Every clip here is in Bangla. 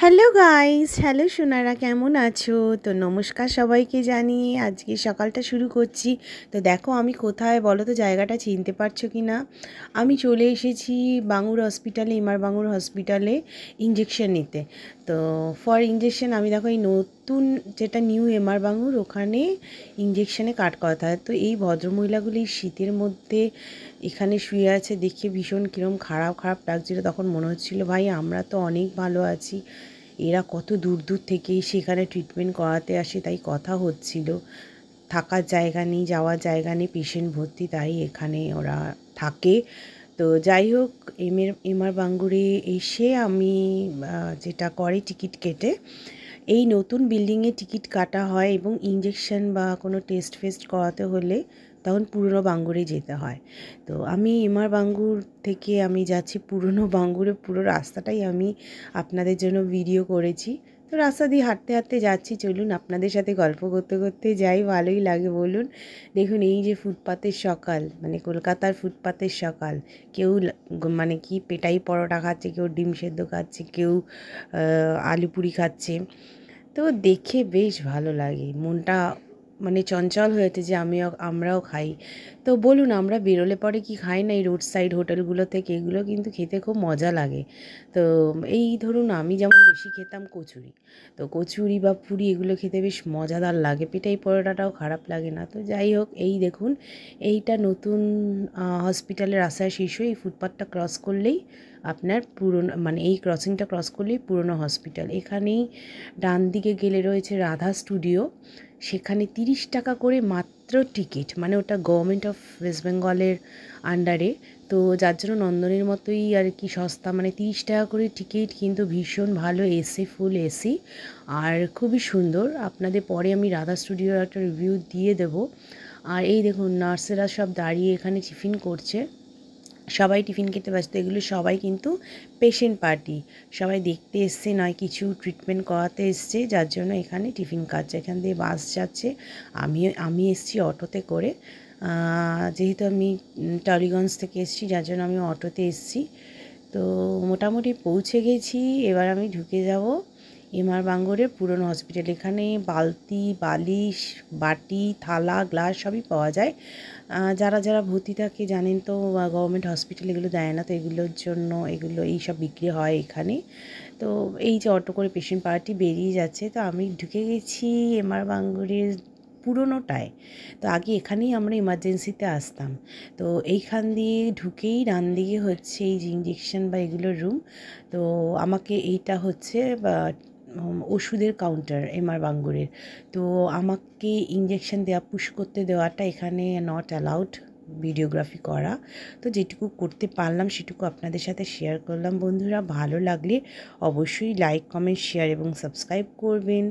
হ্যালো গাইস, হ্যালো সোনারা, কেমন আছো? তো নমস্কার সবাইকে জানিয়ে আজকে সকালটা শুরু করছি। তো দেখো আমি কোথায় বলো তো, জায়গাটা চিনতে পারছো কি না? আমি চলে এসেছি বাঙুর হসপিটালে, ইমার বাঙুর হসপিটালে ইঞ্জেকশন নিতে। তো ফর ইঞ্জেকশন আমি দেখো এই নতুন যেটা নিউ এমআর বাঙুর, ওখানে ইঞ্জেকশনে কাট করাতে হয়। তো এই ভদ্রমহিলাগুলি শীতের মধ্যে এখানে শুয়ে আছে, দেখে ভীষণ কীরকম খারাপ খারাপ লাগছিল। তখন মনে হচ্ছিল ভাই আমরা তো অনেক ভালো আছি, এরা কত দূর দূর থেকেই সেখানে ট্রিটমেন্ট করাতে আসে। তাই কথা হচ্ছিল থাকার জায়গা নেই, যাওয়ার জায়গা নেই, পেশেন্ট ভর্তি, তাই এখানে ওরা থাকে। তো যাই হোক, এমআর বাঙ্গুরে এসে আমি যেটা করে টিকিট কেটে, এই নতুন বিল্ডিংয়ে টিকিট কাটা হয় এবং ইঞ্জেকশন বা কোনো টেস্ট ফেস্ট করাতে হলে তখন পুরনো বাঙ্গুরে যেতে হয়। তো আমি এমআর বাঙ্গুর থেকে আমি যাচ্ছি পুরনো বাঙ্গুরে, পুরো রাস্তাটাই আমি আপনাদের জন্য ভিডিও করেছি। তো রাস্তা দিয়ে হাঁটতে হাঁটতে যাচ্ছি, চলুন আপনাদের সাথে গল্প করতে করতে যাই, ভালোই লাগে বলুন। দেখুন এই যে ফুটপাতের সকাল, মানে কলকাতার ফুটপাতের সকাল, কেউ মানে কি পেটাই পরোটা খাচ্ছে, কেউ ডিম সেদ্ধ খাচ্ছে, কেউ আলু পুরি খাচ্ছে। তো দেখে বেশ ভালো লাগে, মনটা মানে চঞ্চল হয়েছে যে আমরাও খাই। তো বলুন, আমরা বেরোলে পরে কি খাই না এই রোড সাইড হোটেলগুলো থেকে? এগুলো কিন্তু খেতে খুব মজা লাগে। তো এই ধরুন আমি যেমন বেশি খেতাম কচুরি, তো কচুরি বা পুরি এগুলো খেতে বেশ মজাদার লাগে, পেটাই পরোটাটাও খারাপ লাগে না। তো যাই হোক, এই দেখুন এইটা নতুন হসপিটালের আসার শেষ হয়ে এই ফুটপাথটা ক্রস করলেই আপনার পুরনো, মানে এই ক্রসিংটা ক্রস করলেই পুরনো হসপিটাল। এখানেই ডান দিকে গেলে রয়েছে রাধা স্টুডিও, সেখানে 30 টাকা করে মাত্র টিকিট, মানে ওটা গভর্নমেন্ট অফ ওয়েস্ট বেঙ্গলের আন্ডারে। তো যার জন্য নন্দনের মতোই আর কি সস্তা, মানে 30 টাকা করে টিকিট, কিন্তু ভীষণ ভালো, এসি, ফুল এসি, আর খুবই সুন্দর। আপনাদের পরে আমি রাধা স্টুডিওর একটা রিভিউ দিয়ে দেবো। আর এই দেখুন নার্সেরা সব দাঁড়িয়ে এখানে টিফিন করছে, সবাই টিফিন খেতে ব্যস্ত। এগুলো সবাই কিন্তু পেশেন্ট পার্টি, সবাই দেখতে এসছে, নয় কিছু ট্রিটমেন্ট করাতে এসছে, যার জন্য এখানে টিফিন খাচ্ছে। এখান দিয়ে বাস যাচ্ছে, আমি এসছি অটোতে করে, যেহেতু আমি টালিগঞ্জ থেকে এসছি, যার জন্য আমি অটোতে এসছি। তো মোটামুটি পৌঁছে গেছি, এবার আমি ঢুকে যাব এমআর বাঙ্গুরের পুরনো হসপিটাল। এখানে বালতি, বালিশ, বাটি, থালা, গ্লাস সবই পাওয়া যায়। যারা যারা ভর্তি থাকে জানেন তো, গভর্নমেন্ট হসপিটাল এগুলো দেয় না, তো এগুলোর জন্য এগুলো এইসব বিক্রি হয় এখানে। তো এই যে অটো করে পেশেন্ট পার্টি বেরিয়ে যাচ্ছে, তো আমি ঢুকে গেছি এমআর বাঙ্গুরের পুরোনোটায়। তো আগে এখানেই আমরা ইমার্জেন্সিতে আসতাম। তো এইখান দিয়ে ঢুকেই ডান দিকে হচ্ছে এই যে ইঞ্জেকশন বা এগুলোর রুম। তো আমাকে এইটা হচ্ছে ওষুধের কাউন্টার এমআর বাঙ্গুরের। তো আমাকে ইঞ্জেকশন দেওয়া, পুশ করতে দেওয়াটা এখানে নট অ্যালাউড ভিডিওগ্রাফি করা। তো যেটুকু করতে পারলাম সেটুকু আপনাদের সাথে শেয়ার করলাম। বন্ধুরা, ভালো লাগলে অবশ্যই লাইক, কমেন্ট, শেয়ার এবং সাবস্ক্রাইব করবেন,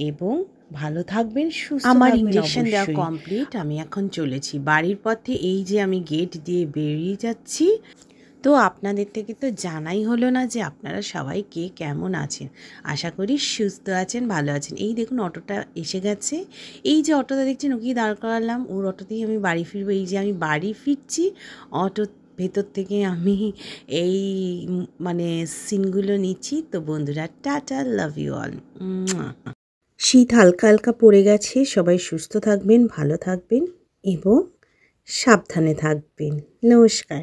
এবং ভালো থাকবেন, সুস্থ থাকবেন। আমার ইঞ্জেকশন দেওয়া কমপ্লিট, আমি এখন চলেছি বাড়ির পথে। এই যে আমি গেট দিয়ে বেরিয়ে যাচ্ছি। তো আপনাদের থেকে তো জানাই হলো না যে আপনারা সবাই কে কেমন আছেন। আশা করি সুস্থ আছেন, ভালো আছেন। এই দেখুন অটোটা এসে গেছে, এই যে অটোটা দেখছেন ওকেই দাঁড় করালাম, ওর অটোতেই আমি বাড়ি ফিরবো। এই যে আমি বাড়ি ফিরছি, অটো ভেতর থেকে আমি এই মানে সিনগুলো নিচ্ছি। তো বন্ধুরা, টাটা, লাভ ইউ অল। শীত হালকা হালকা পড়ে গেছে, সবাই সুস্থ থাকবেন, ভালো থাকবেন এবং সাবধানে থাকবেন। নমস্কার।